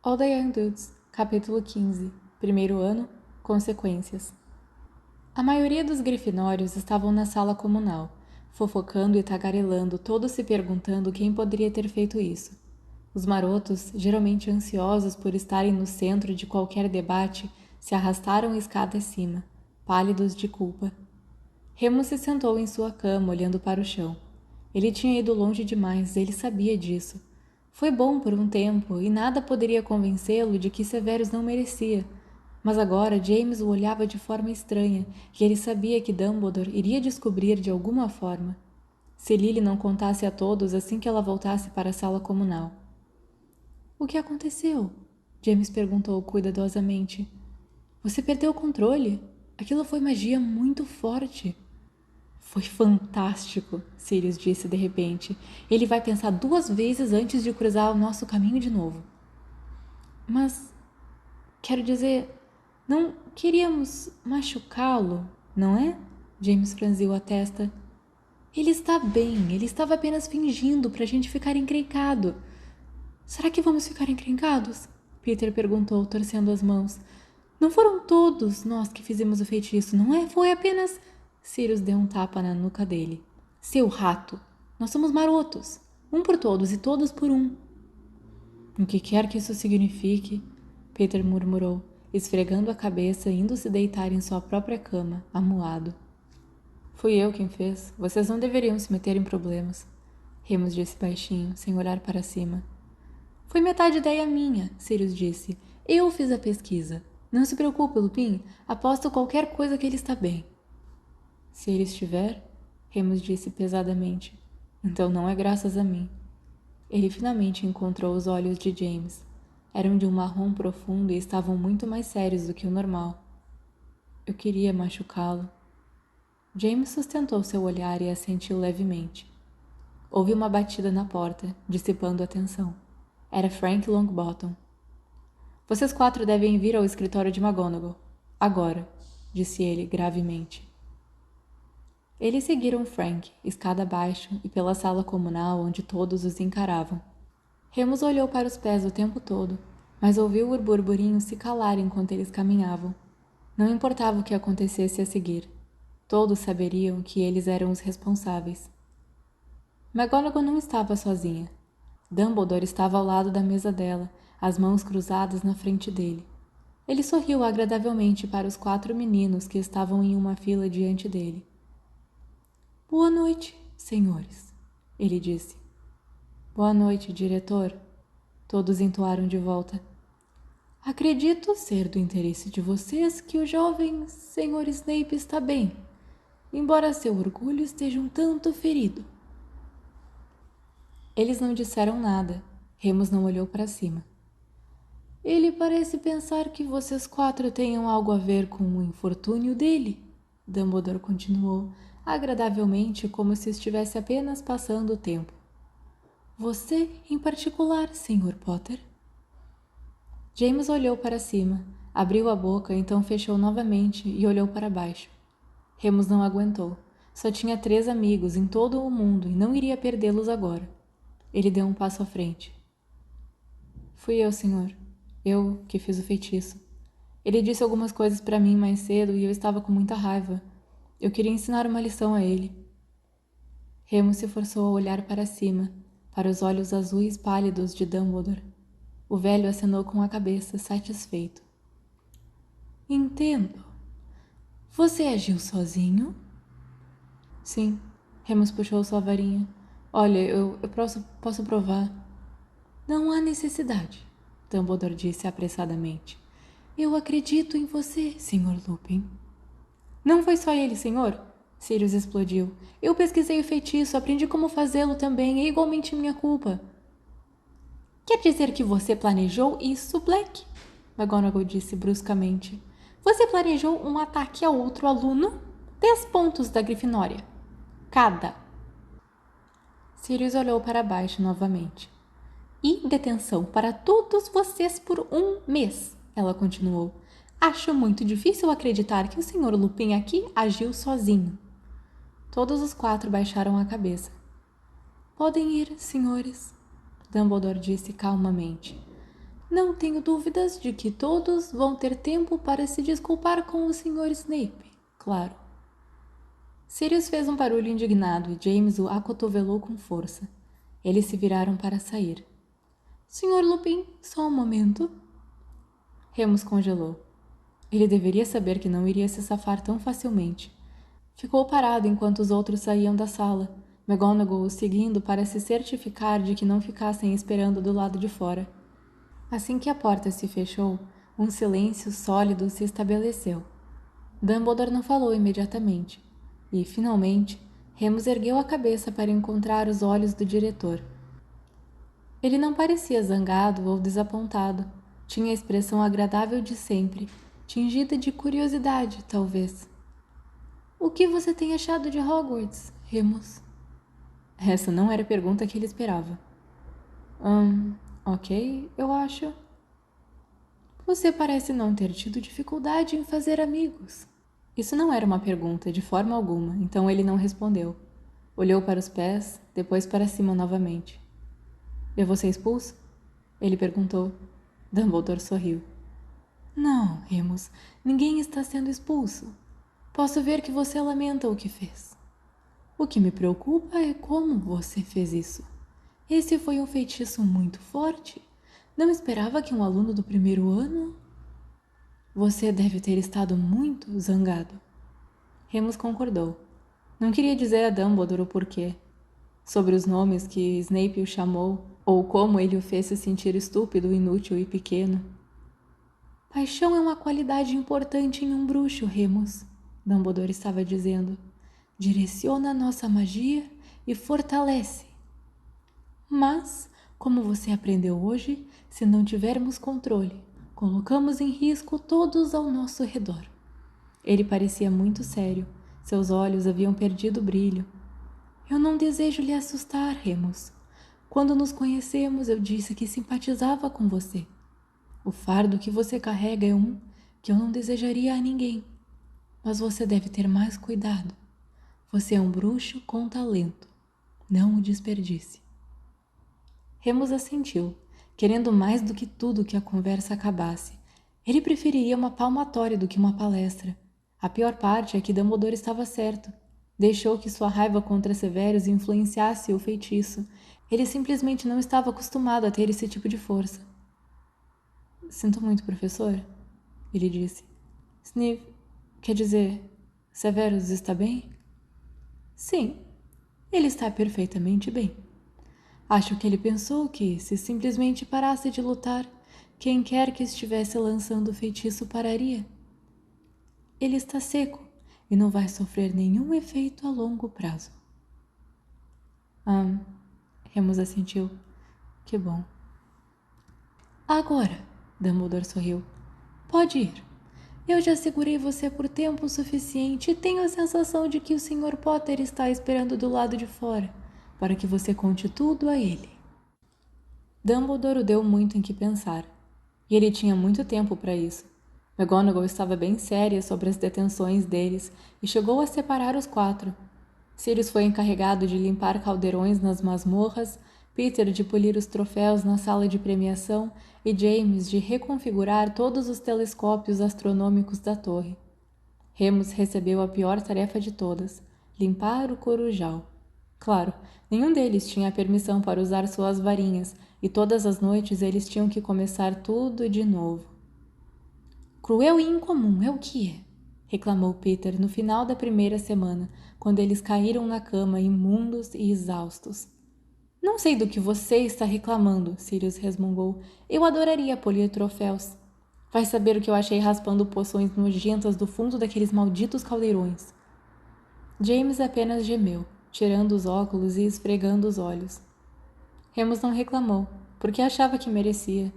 All the Young Dudes, capítulo 15, primeiro ano, consequências. A maioria dos grifinórios estavam na sala comunal, fofocando e tagarelando, todos se perguntando quem poderia ter feito isso. Os marotos, geralmente ansiosos por estarem no centro de qualquer debate, se arrastaram escada acima, pálidos de culpa. Remus se sentou em sua cama, olhando para o chão. Ele tinha ido longe demais, ele sabia disso. Foi bom por um tempo, e nada poderia convencê-lo de que Severus não merecia. Mas agora James o olhava de forma estranha, e ele sabia que Dumbledore iria descobrir de alguma forma. Se Lily não contasse a todos assim que ela voltasse para a sala comunal. O que aconteceu? James perguntou cuidadosamente. Você perdeu o controle? Aquilo foi magia muito forte. Foi fantástico, Sirius disse de repente. Ele vai pensar 2 vezes antes de cruzar o nosso caminho de novo. Mas, quero dizer, não queríamos machucá-lo, não é? James franziu a testa. Ele está bem, ele estava apenas fingindo para a gente ficar encrencado. Será que vamos ficar encrencados? Peter perguntou, torcendo as mãos. Não foram todos nós que fizemos o feitiço, não é? Foi apenas... Sirius deu um tapa na nuca dele. Seu rato! Nós somos marotos. Um por todos e todos por um. O que quer que isso signifique, Peter murmurou, esfregando a cabeça e indo se deitar em sua própria cama, amuado. Fui eu quem fez. Vocês não deveriam se meter em problemas. Remus disse baixinho, sem olhar para cima. Foi metade ideia minha, Sirius disse. Eu fiz a pesquisa. Não se preocupe, Lupin. Aposto qualquer coisa que ele está bem. Se ele estiver, Remus disse pesadamente, então não é graças a mim. Ele finalmente encontrou os olhos de James. Eram de um marrom profundo e estavam muito mais sérios do que o normal. Eu queria machucá-lo. James sustentou seu olhar e assentiu levemente. Houve uma batida na porta, dissipando a tensão. Era Frank Longbottom. Vocês 4 devem vir ao escritório de McGonagall. Agora, disse ele gravemente. Eles seguiram Frank, escada abaixo, e pela sala comunal onde todos os encaravam. Remus olhou para os pés o tempo todo, mas ouviu o burburinho se calar enquanto eles caminhavam. Não importava o que acontecesse a seguir. Todos saberiam que eles eram os responsáveis. McGonagall não estava sozinha. Dumbledore estava ao lado da mesa dela, as mãos cruzadas na frente dele. Ele sorriu agradavelmente para os 4 meninos que estavam em uma fila diante dele. Boa noite, senhores, ele disse. Boa noite, diretor. Todos entoaram de volta. Acredito ser do interesse de vocês que o jovem Sr. Snape está bem, embora seu orgulho esteja um tanto ferido. Eles não disseram nada. Remus não olhou para cima. Ele parece pensar que vocês 4 tenham algo a ver com o infortúnio dele, Dumbledore continuou, agradavelmente como se estivesse apenas passando o tempo. Você, em particular, Sr. Potter? James olhou para cima, abriu a boca, então fechou novamente e olhou para baixo. Remus não aguentou. Só tinha 3 amigos em todo o mundo e não iria perdê-los agora. Ele deu um passo à frente. Fui eu, senhor. Eu que fiz o feitiço. Ele disse algumas coisas para mim mais cedo e eu estava com muita raiva. Eu queria ensinar uma lição a ele. Remus se forçou a olhar para cima, para os olhos azuis pálidos de Dumbledore. O velho acenou com a cabeça, satisfeito. Entendo. Você agiu sozinho? Sim. Remus puxou sua varinha. Olha, eu posso provar. Não há necessidade, Dumbledore disse apressadamente. Eu acredito em você, Sr. Lupin. Não foi só ele, senhor? Sirius explodiu. Eu pesquisei o feitiço, aprendi como fazê-lo também, é igualmente minha culpa. Quer dizer que você planejou isso, Black? McGonagall disse bruscamente. Você planejou um ataque a outro aluno? 10 pontos da Grifinória. Cada. Sirius olhou para baixo novamente. E detenção para todos vocês por 1 mês, ela continuou. Acho muito difícil acreditar que o Sr. Lupin aqui agiu sozinho. Todos os 4 baixaram a cabeça. Podem ir, senhores, Dumbledore disse calmamente. Não tenho dúvidas de que todos vão ter tempo para se desculpar com o Sr. Snape, claro. Sirius fez um barulho indignado e James o acotovelou com força. Eles se viraram para sair. Sr. Lupin, só um momento. Remus congelou. Ele deveria saber que não iria se safar tão facilmente. Ficou parado enquanto os outros saíam da sala, McGonagall o seguindo para se certificar de que não ficassem esperando do lado de fora. Assim que a porta se fechou, um silêncio sólido se estabeleceu. Dumbledore não falou imediatamente, e, finalmente, Remus ergueu a cabeça para encontrar os olhos do diretor. Ele não parecia zangado ou desapontado. Tinha a expressão agradável de sempre, tingida de curiosidade, talvez. O que você tem achado de Hogwarts, Remus? Essa não era a pergunta que ele esperava. Ok, eu acho. Você parece não ter tido dificuldade em fazer amigos. Isso não era uma pergunta, de forma alguma, então ele não respondeu. Olhou para os pés, depois para cima novamente. Eu vou ser expulso? Ele perguntou. Dumbledore sorriu. Não, Remus, ninguém está sendo expulso. Posso ver que você lamenta o que fez. O que me preocupa é como você fez isso. Esse foi um feitiço muito forte. Não esperava que um aluno do primeiro ano... Você deve ter estado muito zangado. Remus concordou. Não queria dizer a Dumbledore o porquê. Sobre os nomes que Snape o chamou, ou como ele o fez se sentir estúpido, inútil e pequeno. Paixão é uma qualidade importante em um bruxo, Remus, Dumbledore estava dizendo. Direciona nossa magia e fortalece. Mas, como você aprendeu hoje, se não tivermos controle, colocamos em risco todos ao nosso redor. Ele parecia muito sério. Seus olhos haviam perdido o brilho. Eu não desejo lhe assustar, Remus. Quando nos conhecemos, eu disse que simpatizava com você. O fardo que você carrega é um que eu não desejaria a ninguém. Mas você deve ter mais cuidado. Você é um bruxo com talento. Não o desperdice. Remus assentiu, querendo mais do que tudo que a conversa acabasse. Ele preferiria uma palmatória do que uma palestra. A pior parte é que Dumbledore estava certo. Deixou que sua raiva contra Severus influenciasse o feitiço. Ele simplesmente não estava acostumado a ter esse tipo de força. Sinto muito, professor, ele disse. Snape, quer dizer, Severus está bem? Sim, ele está perfeitamente bem. Acho que ele pensou que, se simplesmente parasse de lutar, quem quer que estivesse lançando o feitiço pararia. Ele está seco e não vai sofrer nenhum efeito a longo prazo. Remus assentiu. Que bom. Agora, Dumbledore sorriu. Pode ir. Eu já segurei você por tempo suficiente e tenho a sensação de que o Sr. Potter está esperando do lado de fora, para que você conte tudo a ele. Dumbledore o deu muito em que pensar, e ele tinha muito tempo para isso. McGonagall estava bem séria sobre as detenções deles e chegou a separar os 4. Sirius foi encarregado de limpar caldeirões nas masmorras, Peter de polir os troféus na sala de premiação e James de reconfigurar todos os telescópios astronômicos da torre. Remus recebeu a pior tarefa de todas, limpar o Corujal. Claro, nenhum deles tinha permissão para usar suas varinhas, e todas as noites eles tinham que começar tudo de novo. Cruel e incomum, é o que é? Reclamou Peter no final da primeira semana, quando eles caíram na cama imundos e exaustos. Não sei do que você está reclamando, Sirius resmungou. Eu adoraria polir troféus. Vai saber o que eu achei raspando poções nojentas do fundo daqueles malditos caldeirões. James apenas gemeu, tirando os óculos e esfregando os olhos. Remus não reclamou, porque achava que merecia.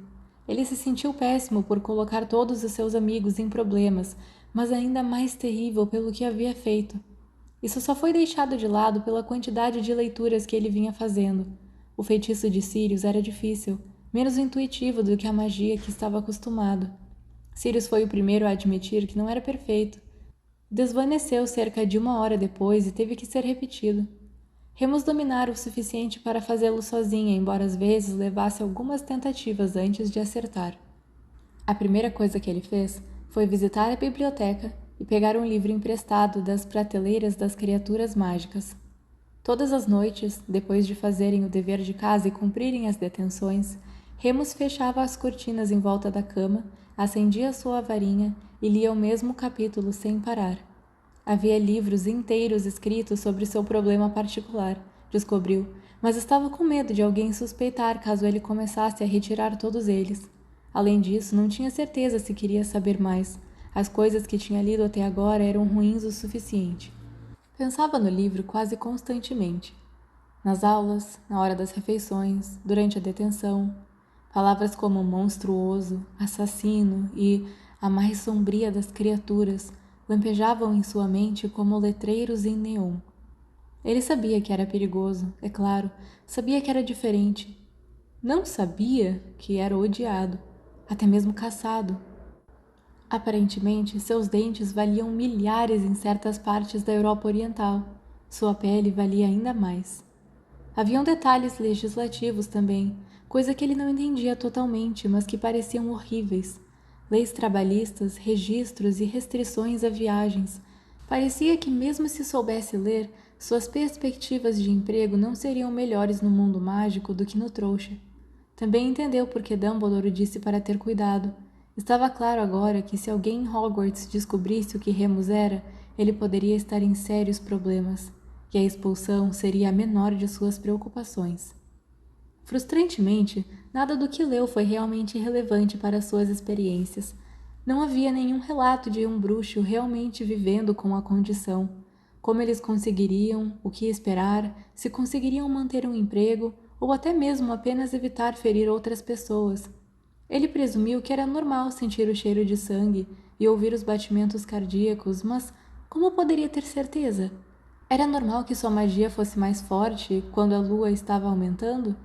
Ele se sentiu péssimo por colocar todos os seus amigos em problemas, mas ainda mais terrível pelo que havia feito. Isso só foi deixado de lado pela quantidade de leituras que ele vinha fazendo. O feitiço de Sirius era difícil, menos intuitivo do que a magia que estava acostumado. Sirius foi o primeiro a admitir que não era perfeito. Desvaneceu cerca de 1 hora depois e teve que ser repetido. Remus dominara o suficiente para fazê-lo sozinha, embora às vezes levasse algumas tentativas antes de acertar. A primeira coisa que ele fez foi visitar a biblioteca e pegar um livro emprestado das prateleiras das criaturas mágicas. Todas as noites, depois de fazerem o dever de casa e cumprirem as detenções, Remus fechava as cortinas em volta da cama, acendia sua varinha e lia o mesmo capítulo sem parar. Havia livros inteiros escritos sobre seu problema particular, descobriu, mas estava com medo de alguém suspeitar caso ele começasse a retirar todos eles. Além disso, não tinha certeza se queria saber mais. As coisas que tinha lido até agora eram ruins o suficiente. Pensava no livro quase constantemente. Nas aulas, na hora das refeições, durante a detenção. Palavras como monstruoso, assassino e a mais sombria das criaturas lampejavam em sua mente como letreiros em neon. Ele sabia que era perigoso, é claro, sabia que era diferente. Não sabia que era odiado, até mesmo caçado. Aparentemente, seus dentes valiam milhares em certas partes da Europa Oriental. Sua pele valia ainda mais. Haviam detalhes legislativos também, coisa que ele não entendia totalmente, mas que pareciam horríveis. Leis trabalhistas, registros e restrições a viagens. Parecia que, mesmo se soubesse ler, suas perspectivas de emprego não seriam melhores no mundo mágico do que no trouxa. Também entendeu por que Dumbledore disse para ter cuidado. Estava claro agora que se alguém em Hogwarts descobrisse o que Remus era, ele poderia estar em sérios problemas, e a expulsão seria a menor de suas preocupações. Frustrantemente, nada do que leu foi realmente relevante para suas experiências. Não havia nenhum relato de um bruxo realmente vivendo com a condição. Como eles conseguiriam, o que esperar, se conseguiriam manter um emprego ou até mesmo apenas evitar ferir outras pessoas. Ele presumiu que era normal sentir o cheiro de sangue e ouvir os batimentos cardíacos, mas como poderia ter certeza? Era normal que sua magia fosse mais forte quando a lua estava aumentando?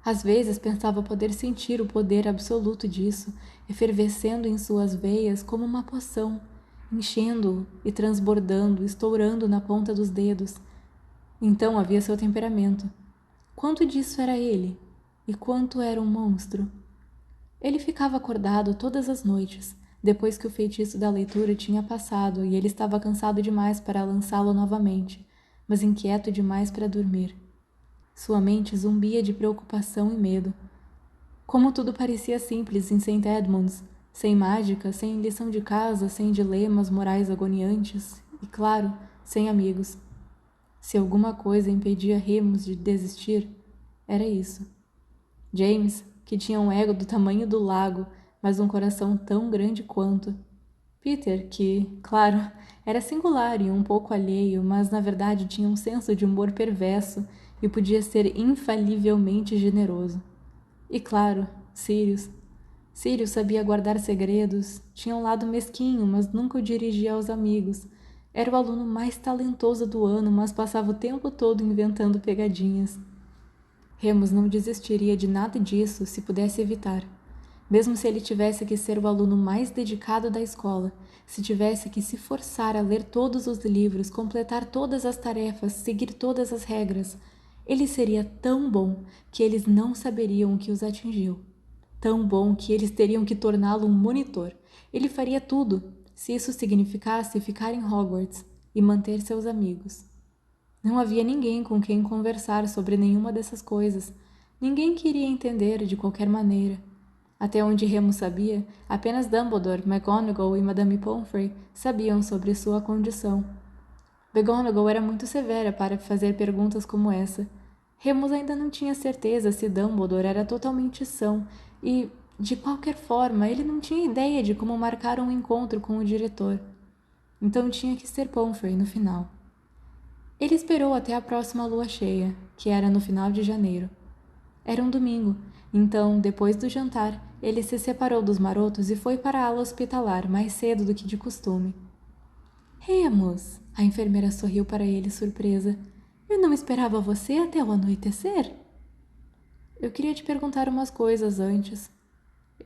Às vezes pensava poder sentir o poder absoluto disso, efervescendo em suas veias como uma poção, enchendo-o e transbordando, estourando na ponta dos dedos. Então havia seu temperamento. Quanto disso era ele? E quanto era um monstro? Ele ficava acordado todas as noites, depois que o feitiço da leitura tinha passado e ele estava cansado demais para lançá-lo novamente, mas inquieto demais para dormir. Sua mente zumbia de preocupação e medo. Como tudo parecia simples em St. Edmunds, sem mágica, sem lição de casa, sem dilemas morais agoniantes e, claro, sem amigos. Se alguma coisa impedia Remus de desistir, era isso. James, que tinha um ego do tamanho do lago, mas um coração tão grande quanto. Peter, que, claro, era singular e um pouco alheio, mas na verdade tinha um senso de humor perverso e podia ser infalivelmente generoso. E claro, Sirius. Sirius sabia guardar segredos, tinha um lado mesquinho, mas nunca o dirigia aos amigos. Era o aluno mais talentoso do ano, mas passava o tempo todo inventando pegadinhas. Remus não desistiria de nada disso se pudesse evitar. Mesmo se ele tivesse que ser o aluno mais dedicado da escola, se tivesse que se forçar a ler todos os livros, completar todas as tarefas, seguir todas as regras, ele seria tão bom que eles não saberiam o que os atingiu. Tão bom que eles teriam que torná-lo um monitor. Ele faria tudo, se isso significasse ficar em Hogwarts e manter seus amigos. Não havia ninguém com quem conversar sobre nenhuma dessas coisas. Ninguém queria entender de qualquer maneira. Até onde Remus sabia, apenas Dumbledore, McGonagall e Madame Pomfrey sabiam sobre sua condição. McGonagall era muito severa para fazer perguntas como essa. Remus ainda não tinha certeza se Dumbledore era totalmente são e, de qualquer forma, ele não tinha ideia de como marcar um encontro com o diretor. Então tinha que ser Pomfrey no final. Ele esperou até a próxima lua cheia, que era no final de janeiro. Era um domingo, então, depois do jantar, ele se separou dos marotos e foi para a ala hospitalar mais cedo do que de costume. Remus, a enfermeira sorriu para ele, surpresa. Eu não esperava você até o anoitecer. Eu queria te perguntar umas coisas antes,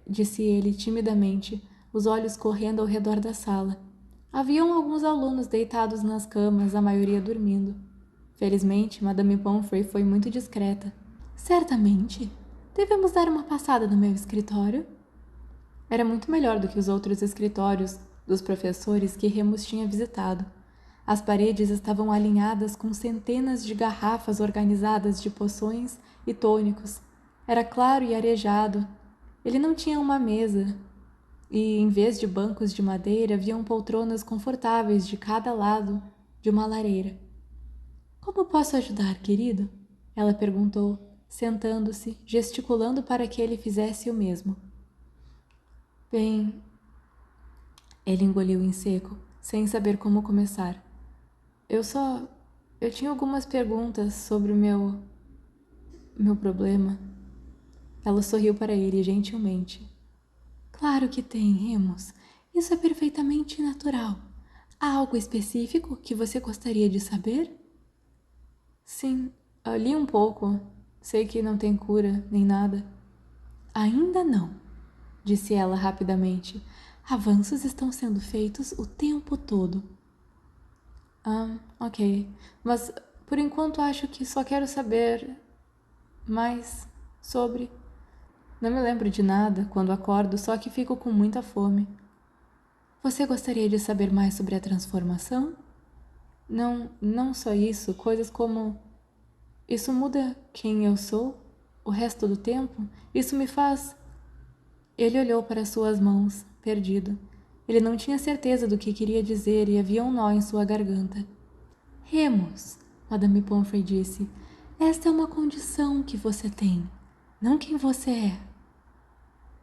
disse ele timidamente, os olhos correndo ao redor da sala. Haviam alguns alunos deitados nas camas, a maioria dormindo. Felizmente, Madame Pomfrey foi muito discreta. Certamente. Devemos dar uma passada no meu escritório? Era muito melhor do que os outros escritórios dos professores que Remus tinha visitado. As paredes estavam alinhadas com centenas de garrafas organizadas de poções e tônicos. Era claro e arejado. Ele não tinha uma mesa, e em vez de bancos de madeira, haviam poltronas confortáveis de cada lado de uma lareira. Como posso ajudar, querido? Ela perguntou, sentando-se, gesticulando para que ele fizesse o mesmo. Bem... Ele engoliu em seco, sem saber como começar. Eu tinha algumas perguntas sobre o meu problema. Ela sorriu para ele gentilmente. Claro que tem, Remus. Isso é perfeitamente natural. Há algo específico que você gostaria de saber? Sim, li um pouco. Sei que não tem cura, nem nada. Ainda não, disse ela rapidamente. Avanços estão sendo feitos o tempo todo. Ok. Mas, por enquanto, acho que só quero saber mais sobre... Não me lembro de nada quando acordo, só que fico com muita fome. Você gostaria de saber mais sobre a transformação? Não só isso, coisas como... Isso muda quem eu sou? O resto do tempo? Isso me faz... Ele olhou para suas mãos, perdido. Ele não tinha certeza do que queria dizer e havia um nó em sua garganta. Remus, Madame Pomfrey disse, esta é uma condição que você tem, não quem você é.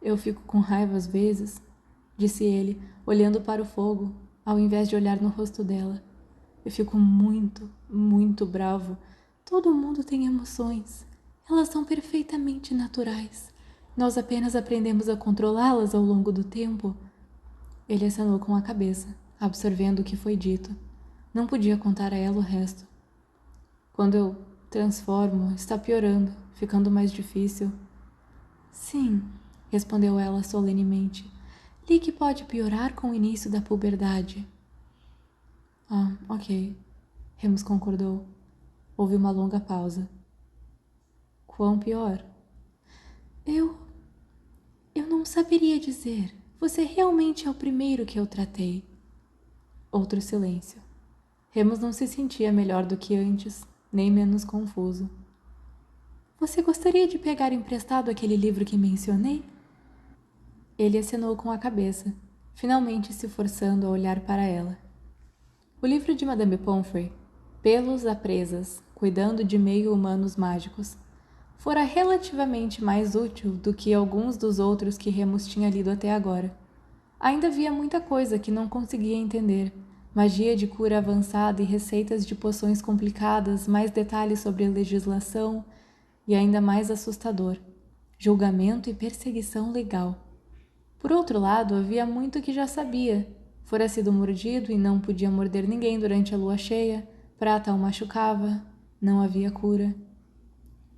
Eu fico com raiva às vezes, disse ele, olhando para o fogo, ao invés de olhar no rosto dela. Eu fico muito, muito bravo. Todo mundo tem emoções. Elas são perfeitamente naturais. Nós apenas aprendemos a controlá-las ao longo do tempo. Ele acenou com a cabeça, absorvendo o que foi dito. Não podia contar a ela o resto. Quando eu transformo, está piorando, ficando mais difícil. Sim, respondeu ela solenemente. Li que pode piorar com o início da puberdade. Ok. Remus concordou. Houve uma longa pausa. Quão pior? Eu não saberia dizer. Você realmente é o primeiro que eu tratei. Outro silêncio. Remus não se sentia melhor do que antes, nem menos confuso. Você gostaria de pegar emprestado aquele livro que mencionei? Ele acenou com a cabeça, finalmente se forçando a olhar para ela. O livro de Madame Pomfrey, Pelos a Presas, Cuidando de Meio-Humanos Mágicos, fora relativamente mais útil do que alguns dos outros que Remus tinha lido até agora. Ainda havia muita coisa que não conseguia entender, magia de cura avançada e receitas de poções complicadas, mais detalhes sobre a legislação e ainda mais assustador, julgamento e perseguição legal. Por outro lado, havia muito que já sabia. Fora sido mordido e não podia morder ninguém durante a lua cheia, Prata o machucava, não havia cura.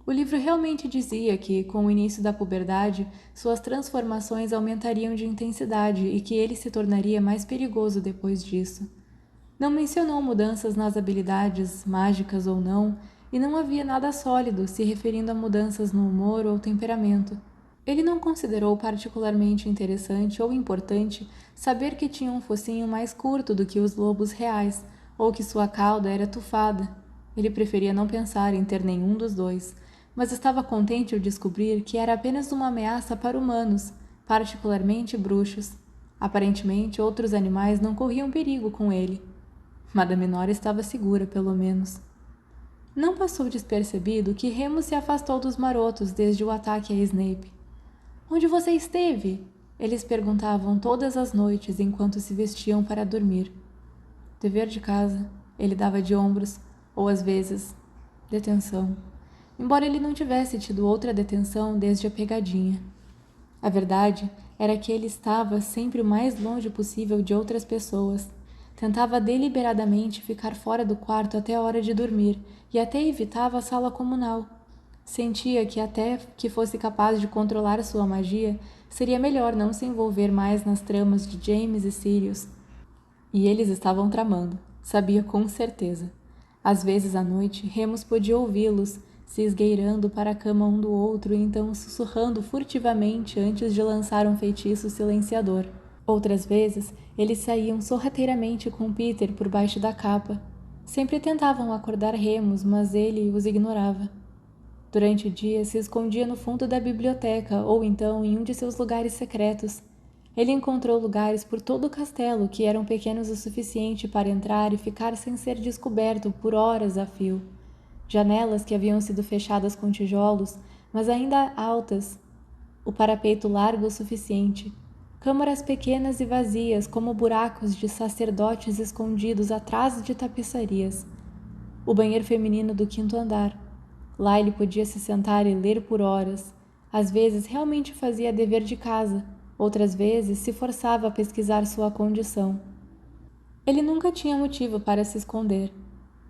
O livro realmente dizia que, com o início da puberdade, suas transformações aumentariam de intensidade e que ele se tornaria mais perigoso depois disso. Não mencionou mudanças nas habilidades, mágicas ou não, e não havia nada sólido se referindo a mudanças no humor ou temperamento. Ele não considerou particularmente interessante ou importante saber que tinha um focinho mais curto do que os lobos reais, ou que sua cauda era tufada. Ele preferia não pensar em ter nenhum dos dois, mas estava contente ao descobrir que era apenas uma ameaça para humanos, particularmente bruxos. Aparentemente, outros animais não corriam perigo com ele. Madame Nora estava segura, pelo menos. Não passou despercebido que Remus se afastou dos marotos desde o ataque a Snape. Onde você esteve? Eles perguntavam todas as noites enquanto se vestiam para dormir. Dever de casa, ele dava de ombros, ou às vezes, detenção. Embora ele não tivesse tido outra detenção desde a pegadinha. A verdade era que ele estava sempre o mais longe possível de outras pessoas. Tentava deliberadamente ficar fora do quarto até a hora de dormir e até evitava a sala comunal. Sentia que até que fosse capaz de controlar sua magia, seria melhor não se envolver mais nas tramas de James e Sirius. E eles estavam tramando, sabia com certeza. Às vezes à noite, Remus podia ouvi-los, se esgueirando para a cama um do outro e então sussurrando furtivamente antes de lançar um feitiço silenciador. Outras vezes, eles saíam sorrateiramente com Peter por baixo da capa. Sempre tentavam acordar Remus, mas ele os ignorava. Durante o dia, se escondia no fundo da biblioteca ou então em um de seus lugares secretos. Ele encontrou lugares por todo o castelo que eram pequenos o suficiente para entrar e ficar sem ser descoberto por horas a fio. Janelas que haviam sido fechadas com tijolos, mas ainda altas, o parapeito largo o suficiente, câmaras pequenas e vazias como buracos de sacerdotes escondidos atrás de tapeçarias, o banheiro feminino do 5º andar. Lá ele podia se sentar e ler por horas. Às vezes realmente fazia dever de casa, outras vezes se forçava a pesquisar sua condição. Ele nunca tinha motivo para se esconder.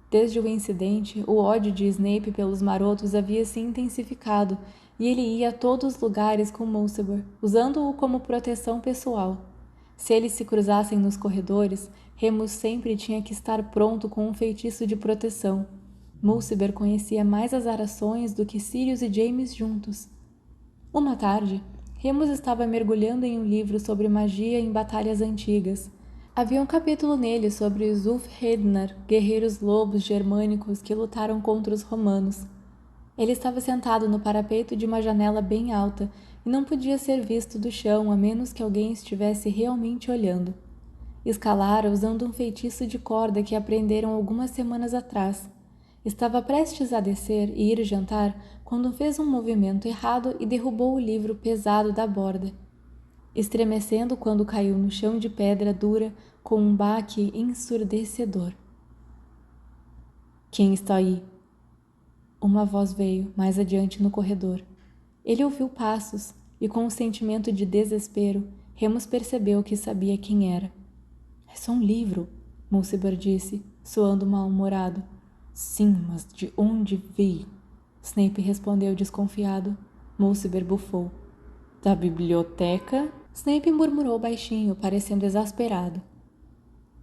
Desde o incidente, o ódio de Snape pelos marotos havia se intensificado e ele ia a todos os lugares com Mulciber, usando-o como proteção pessoal. Se eles se cruzassem nos corredores, Remus sempre tinha que estar pronto com um feitiço de proteção. Mulciber conhecia mais as arações do que Sirius e James juntos. Uma tarde, Remus estava mergulhando em um livro sobre magia em batalhas antigas. Havia um capítulo nele sobre os Ulfhednar, guerreiros lobos germânicos que lutaram contra os romanos. Ele estava sentado no parapeito de uma janela bem alta e não podia ser visto do chão a menos que alguém estivesse realmente olhando. Escalara usando um feitiço de corda que aprenderam algumas semanas atrás. Estava prestes a descer e ir jantar quando fez um movimento errado e derrubou o livro pesado da borda, estremecendo quando caiu no chão de pedra dura com um baque ensurdecedor. Quem está aí? Uma voz veio, mais adiante no corredor. Ele ouviu passos e, com um sentimento de desespero, Remus percebeu que sabia quem era. É só um livro, Mulciber disse, soando mal-humorado. Sim, mas de onde veio? Snape respondeu desconfiado. Mulciber bufou. Da biblioteca? Snape murmurou baixinho, parecendo exasperado.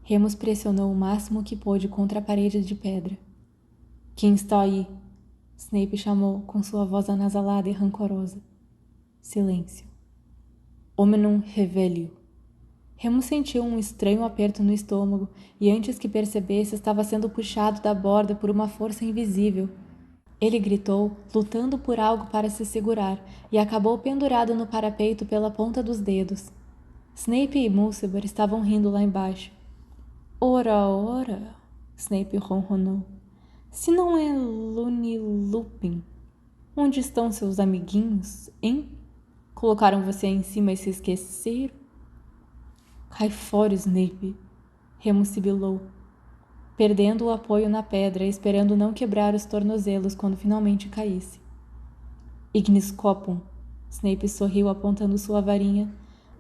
Remus pressionou o máximo que pôde contra a parede de pedra. Quem está aí? Snape chamou, com sua voz anasalada e rancorosa. Silêncio. Homenum revelio. Remus sentiu um estranho aperto no estômago e, antes que percebesse, estava sendo puxado da borda por uma força invisível. Ele gritou, lutando por algo para se segurar, e acabou pendurado no parapeito pela ponta dos dedos. Snape e Mulciber estavam rindo lá embaixo. Ora, ora, Snape ronronou. Se não é Loony Lupin, onde estão seus amiguinhos, hein? Colocaram você em cima e se esqueceram? Cai fora, Snape, Remus sibilou, perdendo o apoio na pedra, esperando não quebrar os tornozelos quando finalmente caísse. Ignis Scopum, Snape sorriu apontando sua varinha.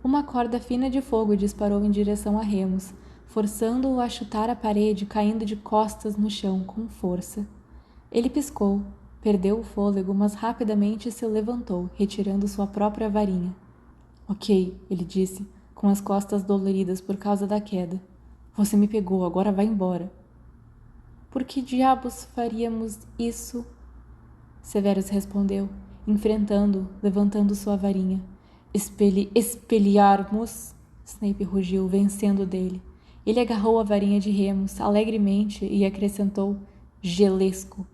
Uma corda fina de fogo disparou em direção a Remus, forçando-o a chutar a parede, caindo de costas no chão com força. Ele piscou, perdeu o fôlego, mas rapidamente se levantou, retirando sua própria varinha. Ok, ele disse, com as costas doloridas por causa da queda. Você me pegou, agora vá embora. Por que diabos faríamos isso? Severus respondeu, enfrentando-o, levantando sua varinha. Espelharmos? Snape rugiu, vencendo dele. Ele agarrou a varinha de Remus, alegremente, e acrescentou, gelesco.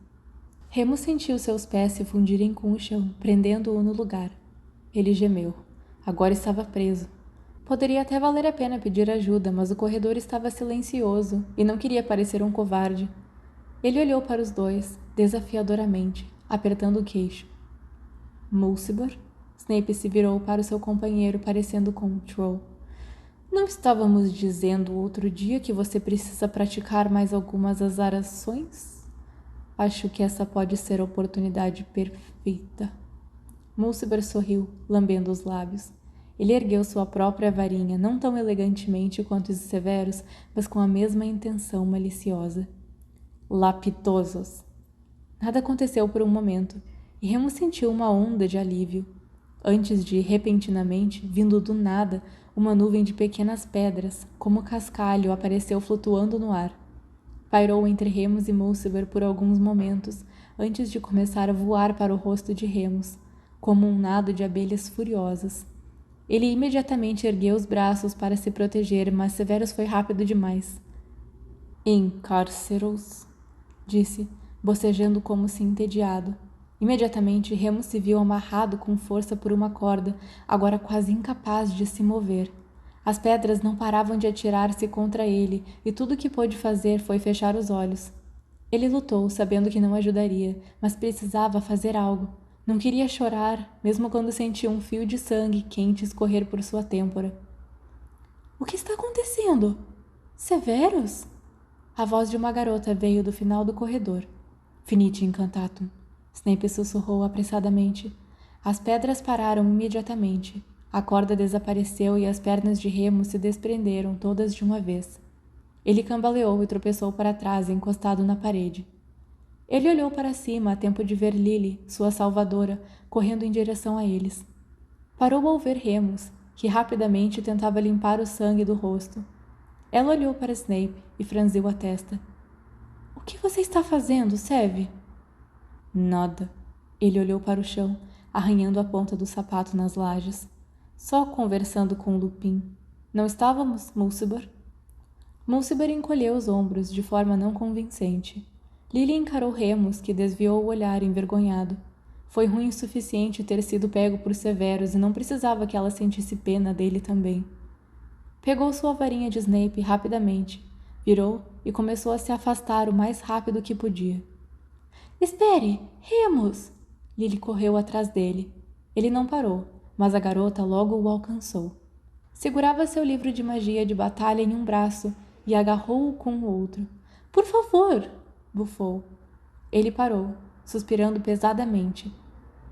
Remus sentiu seus pés se fundirem com o chão, prendendo-o no lugar. Ele gemeu. Agora estava preso. Poderia até valer a pena pedir ajuda, mas o corredor estava silencioso e não queria parecer um covarde. Ele olhou para os dois, desafiadoramente, apertando o queixo. Mulciber? Snape se virou para o seu companheiro, parecendo com um troll. Não estávamos dizendo outro dia que você precisa praticar mais algumas azarações? Acho que essa pode ser a oportunidade perfeita. Mulciber sorriu, lambendo os lábios. Ele ergueu sua própria varinha, não tão elegantemente quanto os Severus, mas com a mesma intenção maliciosa. Lapitosos. Nada aconteceu por um momento, e Remus sentiu uma onda de alívio, antes de, repentinamente, vindo do nada, uma nuvem de pequenas pedras, como cascalho, apareceu flutuando no ar. Pairou entre Remus e Mulciber por alguns momentos, antes de começar a voar para o rosto de Remus, como um nado de abelhas furiosas. Ele imediatamente ergueu os braços para se proteger, mas Severus foi rápido demais. Encarceros, disse, bocejando como se entediado. Imediatamente, Remus se viu amarrado com força por uma corda, agora quase incapaz de se mover. As pedras não paravam de atirar-se contra ele, e tudo o que pôde fazer foi fechar os olhos. Ele lutou, sabendo que não ajudaria, mas precisava fazer algo. Não queria chorar, mesmo quando sentia um fio de sangue quente escorrer por sua têmpora. O que está acontecendo? Severus? A voz de uma garota veio do final do corredor. Finite incantatum. Snape sussurrou apressadamente. As pedras pararam imediatamente. A corda desapareceu e as pernas de Remus se desprenderam todas de uma vez. Ele cambaleou e tropeçou para trás, encostado na parede. Ele olhou para cima a tempo de ver Lily, sua salvadora, correndo em direção a eles. Parou ao ver Remus, que rapidamente tentava limpar o sangue do rosto. Ela olhou para Snape e franziu a testa. — O que você está fazendo, Seve? Nada. Ele olhou para o chão, arranhando a ponta do sapato nas lajes. Só conversando com Lupin. Não estávamos, Mulciber? Mulciber encolheu os ombros de forma não convincente. Lily encarou Remus, que desviou o olhar envergonhado. Foi ruim o suficiente ter sido pego por Severus e não precisava que ela sentisse pena dele também. Pegou sua varinha de Snape rapidamente, virou e começou a se afastar o mais rápido que podia. — Espere! Remus! Lily correu atrás dele. Ele não parou, mas a garota logo o alcançou. Segurava seu livro de magia de batalha em um braço e agarrou-o com o outro. — Por favor! Bufou. Ele parou, suspirando pesadamente.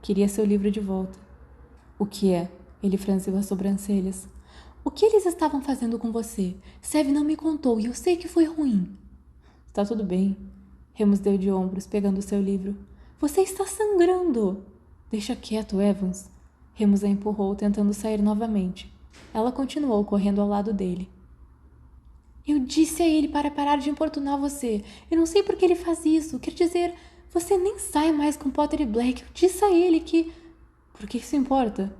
Queria seu livro de volta. — O que é? Ele franziu as sobrancelhas. — O que eles estavam fazendo com você? Seve não me contou e eu sei que foi ruim. — Está tudo bem. Remus deu de ombros, pegando seu livro. — Você está sangrando! Deixa quieto, Evans. Remus a empurrou, tentando sair novamente. Ela continuou correndo ao lado dele. Eu disse a ele para parar de importunar você. Eu não sei por que ele faz isso. Quer dizer, você nem sai mais com Potter e Black. Eu disse a ele que... Por que isso importa?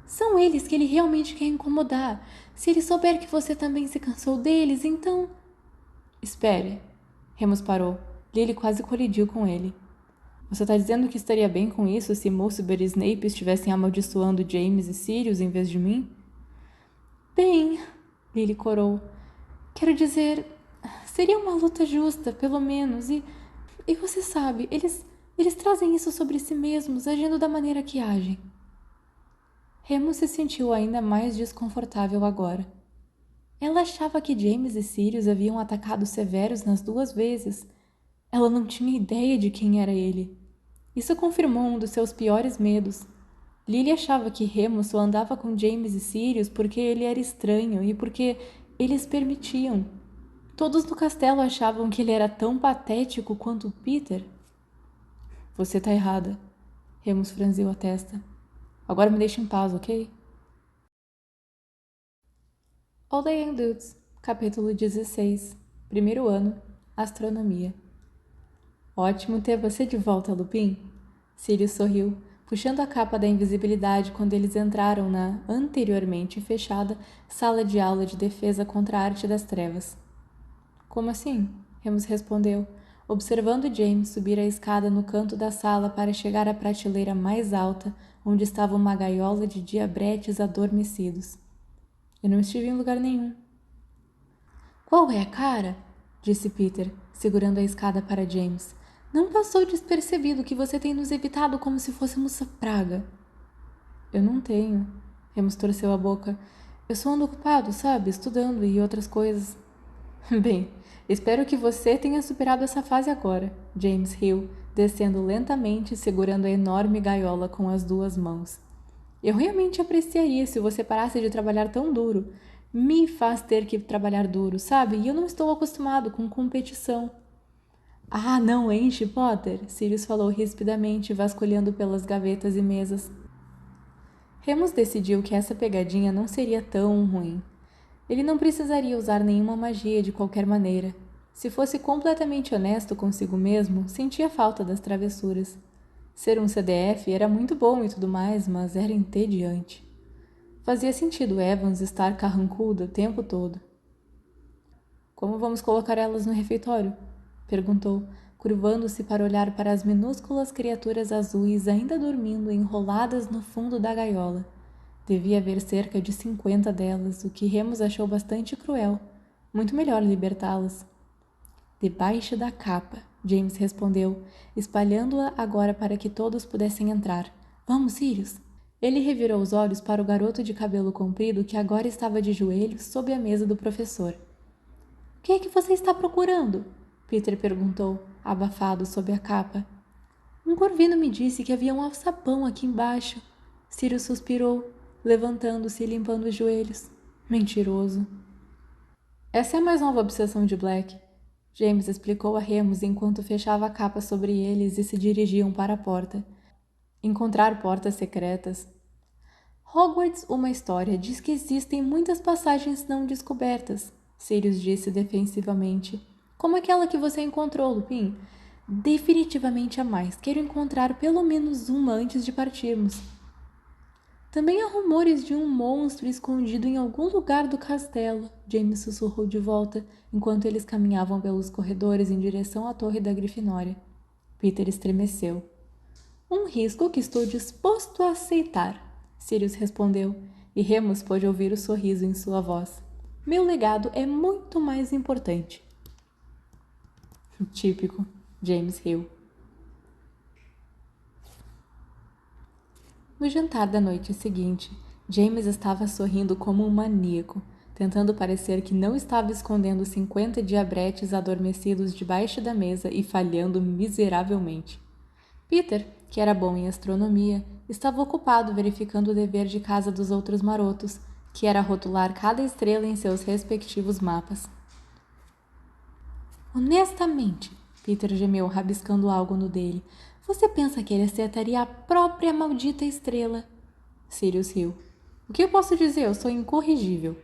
São eles que ele realmente quer incomodar. Se ele souber que você também se cansou deles, então... Espere. Remus parou. Lily quase colidiu com ele. Você está dizendo que estaria bem com isso se Mulciber e Snape estivessem amaldiçoando James e Sirius em vez de mim? Bem, Lily corou. Quero dizer, seria uma luta justa, pelo menos, e você sabe, eles trazem isso sobre si mesmos, agindo da maneira que agem. Remus se sentiu ainda mais desconfortável agora. Ela achava que James e Sirius haviam atacado Severus nas 2 vezes. Ela não tinha ideia de quem era ele. Isso confirmou um dos seus piores medos. Lily achava que Remus só andava com James e Sirius porque ele era estranho e porque eles permitiam. Todos no castelo achavam que ele era tão patético quanto Peter. Você está errada. Remus franziu a testa. Agora me deixe em paz, ok? Old Dudes, capítulo 16. Primeiro ano, Astronomia. Ótimo ter você de volta, Lupin. Sirius sorriu, puxando a capa da invisibilidade quando eles entraram na, anteriormente fechada, sala de aula de defesa contra a arte das trevas. Como assim? Remus respondeu, observando James subir a escada no canto da sala para chegar à prateleira mais alta, onde estava uma gaiola de diabretes adormecidos. Eu não estive em lugar nenhum. Qual é, cara? Disse Peter, segurando a escada para James. Não passou despercebido que você tem nos evitado como se fôssemos praga. Eu não tenho. Remus torceu a boca. Eu só ando ocupado, sabe? Estudando e outras coisas. Bem, espero que você tenha superado essa fase agora. James riu, descendo lentamente e segurando a enorme gaiola com as 2 mãos. Eu realmente apreciaria se você parasse de trabalhar tão duro. Me faz ter que trabalhar duro, sabe? E eu não estou acostumado com competição. Ah, não enche, Potter, Sirius falou rispidamente, vasculhando pelas gavetas e mesas. Remus decidiu que essa pegadinha não seria tão ruim. Ele não precisaria usar nenhuma magia de qualquer maneira. Se fosse completamente honesto consigo mesmo, sentia falta das travessuras. Ser um CDF era muito bom e tudo mais, mas era entediante. Fazia sentido Evans estar carrancudo o tempo todo. Como vamos colocar elas no refeitório? Perguntou, curvando-se para olhar para as minúsculas criaturas azuis ainda dormindo enroladas no fundo da gaiola. Devia haver cerca de 50 delas, o que Remus achou bastante cruel. Muito melhor libertá-las. Debaixo da capa, James respondeu, espalhando-a agora para que todos pudessem entrar. Vamos, Sirius! Ele revirou os olhos para o garoto de cabelo comprido que agora estava de joelhos sob a mesa do professor. O que é que você está procurando? Peter perguntou, abafado sob a capa. Um corvino me disse que havia um alçapão aqui embaixo. Sirius suspirou, levantando-se e limpando os joelhos. Mentiroso. Essa é a mais nova obsessão de Black. James explicou a Remus enquanto fechava a capa sobre eles e se dirigiam para a porta. Encontrar portas secretas. Hogwarts, uma história, diz que existem muitas passagens não descobertas, Sirius disse defensivamente. Como aquela que você encontrou, Lupin. Definitivamente a mais. Quero encontrar pelo menos uma antes de partirmos. Também há rumores de um monstro escondido em algum lugar do castelo, James sussurrou de volta, enquanto eles caminhavam pelos corredores em direção à torre da Grifinória. Peter estremeceu. Um risco que estou disposto a aceitar, Sirius respondeu, e Remus pôde ouvir o sorriso em sua voz. Meu legado é muito mais importante. Típico, James riu. No jantar da noite seguinte, James estava sorrindo como um maníaco, tentando parecer que não estava escondendo 50 diabretes adormecidos debaixo da mesa e falhando miseravelmente. Peter, que era bom em astronomia, estava ocupado verificando o dever de casa dos outros marotos, que era rotular cada estrela em seus respectivos mapas. Honestamente, Peter gemeu, rabiscando algo no dele, você pensa que ele acertaria a própria maldita estrela? Sirius riu. O que eu posso dizer? Eu sou incorrigível.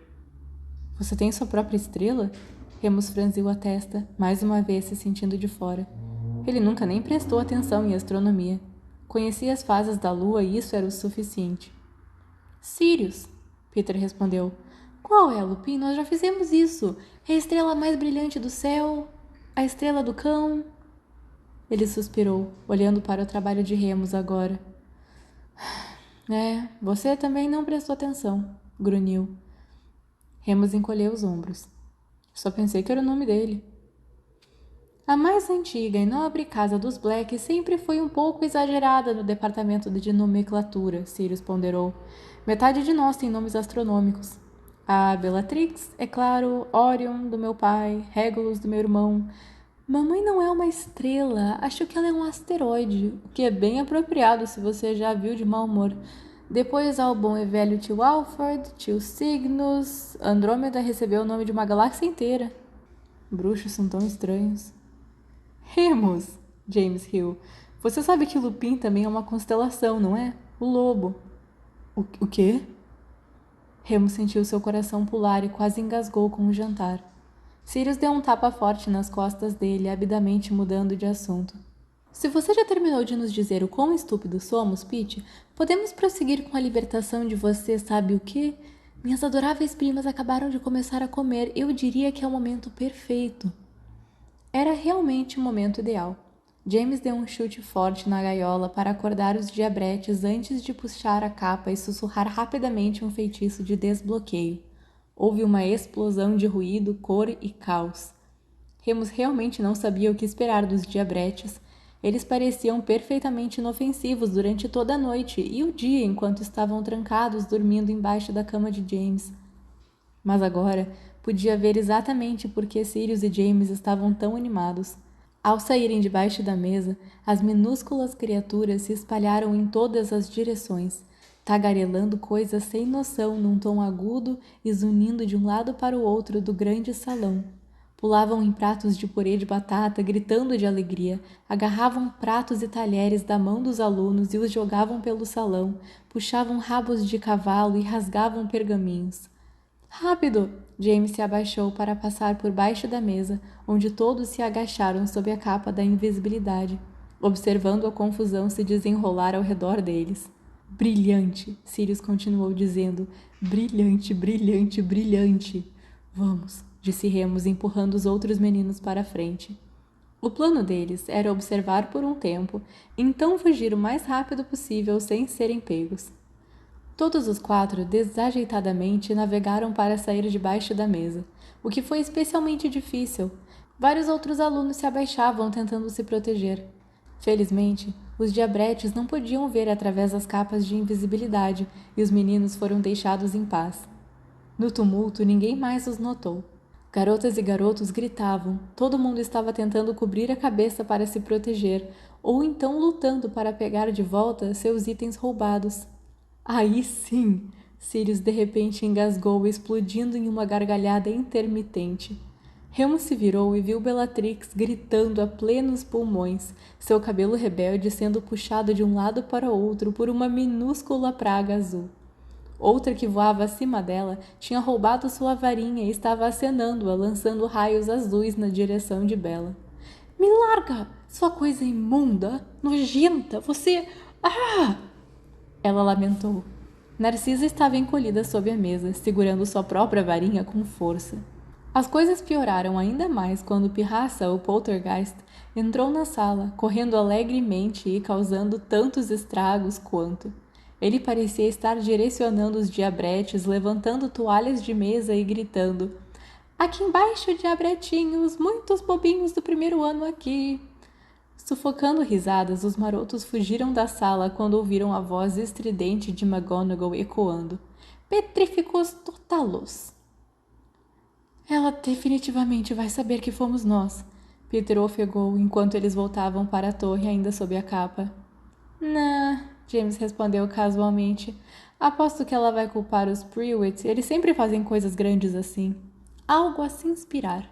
Você tem sua própria estrela? Remus franziu a testa, mais uma vez se sentindo de fora. Ele nunca nem prestou atenção em astronomia. Conhecia as fases da lua e isso era o suficiente. Sirius, Peter respondeu. Qual é, Lupin? Nós já fizemos isso. É a estrela mais brilhante do céu, a estrela do cão. Ele suspirou, olhando para o trabalho de Remus agora. Você também não prestou atenção, grunhiu. Remus encolheu os ombros. Só pensei que era o nome dele. A mais antiga e nobre casa dos Black sempre foi um pouco exagerada no departamento de nomenclatura, Sirius ponderou. Metade de nós tem nomes astronômicos. A Bellatrix, é claro, Orion, do meu pai, Regulus, do meu irmão. Mamãe não é uma estrela, acho que ela é um asteroide, o que é bem apropriado se você já viu de mau humor. Depois há o bom e velho tio Alfred, tio Cygnus. Andrômeda recebeu o nome de uma galáxia inteira. Bruxos são tão estranhos. Remus, James riu. Você sabe que Lupin também é uma constelação, não é? O lobo. O quê? Remus sentiu seu coração pular e quase engasgou com o jantar. Sirius deu um tapa forte nas costas dele, avidamente mudando de assunto. Se você já terminou de nos dizer o quão estúpidos somos, Pete, podemos prosseguir com a libertação de você sabe o quê? Minhas adoráveis primas acabaram de começar a comer. Eu diria que é o momento perfeito. Era realmente o momento ideal. James deu um chute forte na gaiola para acordar os diabretes antes de puxar a capa e sussurrar rapidamente um feitiço de desbloqueio. Houve uma explosão de ruído, cor e caos. Remus realmente não sabia o que esperar dos diabretes. Eles pareciam perfeitamente inofensivos durante toda a noite e o dia enquanto estavam trancados dormindo embaixo da cama de James. Mas agora podia ver exatamente por que Sirius e James estavam tão animados. Ao saírem debaixo da mesa, as minúsculas criaturas se espalharam em todas as direções, tagarelando coisas sem noção num tom agudo e zunindo de um lado para o outro do grande salão. Pulavam em pratos de purê de batata, gritando de alegria, agarravam pratos e talheres da mão dos alunos e os jogavam pelo salão, puxavam rabos de cavalo e rasgavam pergaminhos. Rápido! James se abaixou para passar por baixo da mesa, onde todos se agacharam sob a capa da invisibilidade, observando a confusão se desenrolar ao redor deles. Brilhante, Sirius continuou dizendo. Brilhante, brilhante, brilhante. Vamos, disse Remus, empurrando os outros meninos para a frente. O plano deles era observar por um tempo, então fugir o mais rápido possível sem serem pegos. Todos os 4, desajeitadamente, navegaram para sair debaixo da mesa, o que foi especialmente difícil. Vários outros alunos se abaixavam tentando se proteger. Felizmente, os diabretes não podiam ver através das capas de invisibilidade e os meninos foram deixados em paz. No tumulto, ninguém mais os notou. Garotas e garotos gritavam, todo mundo estava tentando cobrir a cabeça para se proteger, ou então lutando para pegar de volta seus itens roubados. Aí sim! Sirius de repente engasgou, explodindo em uma gargalhada intermitente. Remus se virou e viu Bellatrix gritando a plenos pulmões, seu cabelo rebelde sendo puxado de um lado para outro por uma minúscula praga azul. Outra que voava acima dela tinha roubado sua varinha e estava acenando-a, lançando raios azuis na direção de Bella. Me larga, sua coisa imunda, nojenta, você... Ah! Ela lamentou. Narcisa estava encolhida sob a mesa, segurando sua própria varinha com força. As coisas pioraram ainda mais quando Pirraça, o poltergeist, entrou na sala, correndo alegremente e causando tantos estragos quanto. Ele parecia estar direcionando os diabretes, levantando toalhas de mesa e gritando: Aqui embaixo, diabretinhos, muitos bobinhos do primeiro ano aqui. Sufocando risadas, os marotos fugiram da sala quando ouviram a voz estridente de McGonagall ecoando: Petrificus totalos! Ela definitivamente vai saber que fomos nós, Peter ofegou enquanto eles voltavam para a torre ainda sob a capa. Nah, James respondeu casualmente. Aposto que ela vai culpar os Prewetts, eles sempre fazem coisas grandes assim. Algo a se inspirar.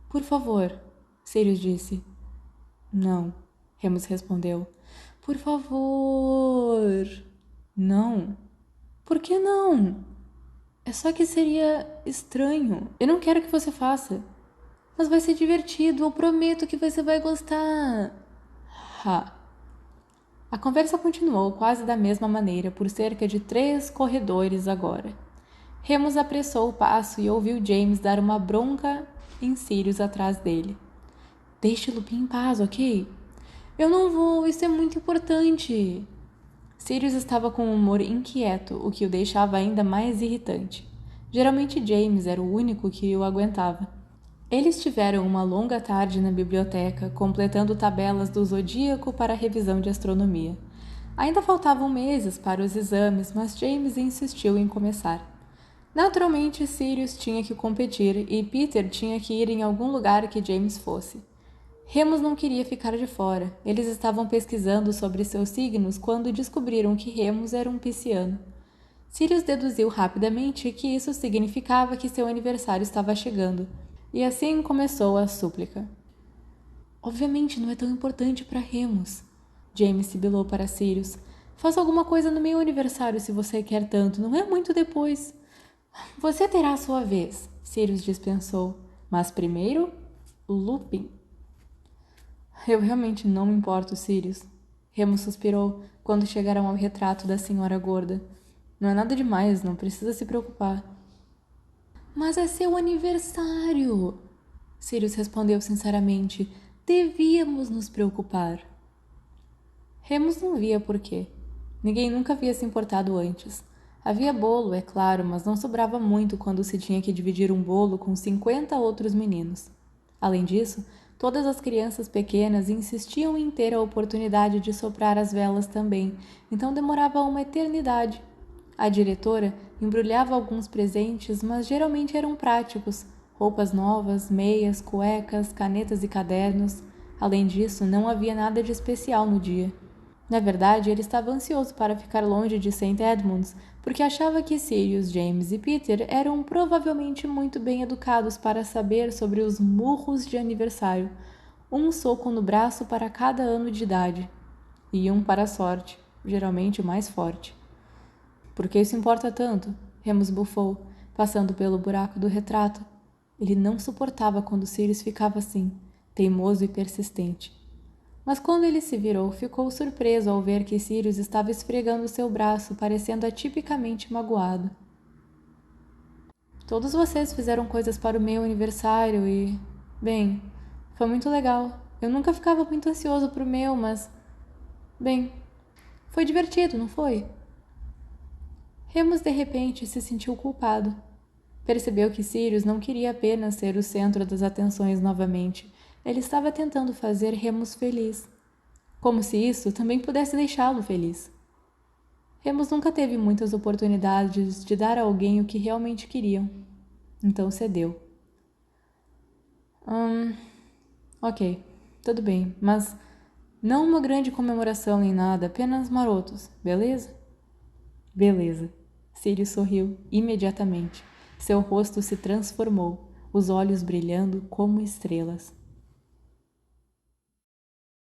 Por favor, Sirius disse. Não, Remus respondeu. Por favor. Não. Por que não? É só que seria estranho. Eu não quero que você faça. Mas vai ser divertido, eu prometo que você vai gostar. Ha. A conversa continuou quase da mesma maneira por cerca de 3 corredores agora. Remus apressou o passo e ouviu James dar uma bronca em Sirius atrás dele. Deixe Lupin em paz, ok? Eu não vou, isso é muito importante. Sirius estava com um humor inquieto, o que o deixava ainda mais irritante. Geralmente James era o único que o aguentava. Eles tiveram uma longa tarde na biblioteca, completando tabelas do zodíaco para a revisão de astronomia. Ainda faltavam meses para os exames, mas James insistiu em começar. Naturalmente, Sirius tinha que competir e Peter tinha que ir em algum lugar que James fosse. Remus não queria ficar de fora. Eles estavam pesquisando sobre seus signos quando descobriram que Remus era um pisciano. Sirius deduziu rapidamente que isso significava que seu aniversário estava chegando, e assim começou a súplica. Obviamente não é tão importante para Remus, James sibilou para Sirius. Faça alguma coisa no meu aniversário se você quer tanto, não é muito depois. Você terá a sua vez, Sirius dispensou, mas primeiro, Lupin. Eu realmente não me importo, Sirius. Remus suspirou quando chegaram ao retrato da senhora gorda. Não é nada demais, não precisa se preocupar. Mas é seu aniversário, Sirius respondeu sinceramente. Devíamos nos preocupar. Remus não via por quê. Ninguém nunca havia se importado antes. Havia bolo, é claro, mas não sobrava muito quando se tinha que dividir um bolo com 50 outros meninos. Além disso, todas as crianças pequenas insistiam em ter a oportunidade de soprar as velas também, então demorava uma eternidade. A diretora embrulhava alguns presentes, mas geralmente eram práticos: roupas novas, meias, cuecas, canetas e cadernos. Além disso, não havia nada de especial no dia. Na verdade, ele estava ansioso para ficar longe de St. Edmunds, porque achava que Sirius, James e Peter eram provavelmente muito bem educados para saber sobre os murros de aniversário, um soco no braço para cada ano de idade, e um para a sorte, geralmente o mais forte. Por que isso importa tanto? Remus bufou, passando pelo buraco do retrato. Ele não suportava quando Sirius ficava assim, teimoso e persistente. Mas quando ele se virou, ficou surpreso ao ver que Sirius estava esfregando seu braço, parecendo atipicamente magoado. Todos vocês fizeram coisas para o meu aniversário e... Bem, foi muito legal. Eu nunca ficava muito ansioso pro meu, mas... Bem, foi divertido, não foi? Remus de repente se sentiu culpado. Percebeu que Sirius não queria apenas ser o centro das atenções novamente. Ele estava tentando fazer Remus feliz. Como se isso também pudesse deixá-lo feliz. Remus nunca teve muitas oportunidades de dar a alguém o que realmente queriam. Então cedeu. Ok, tudo bem, mas não uma grande comemoração nem nada, apenas marotos, beleza? Beleza. Sirius sorriu imediatamente. Seu rosto se transformou, os olhos brilhando como estrelas.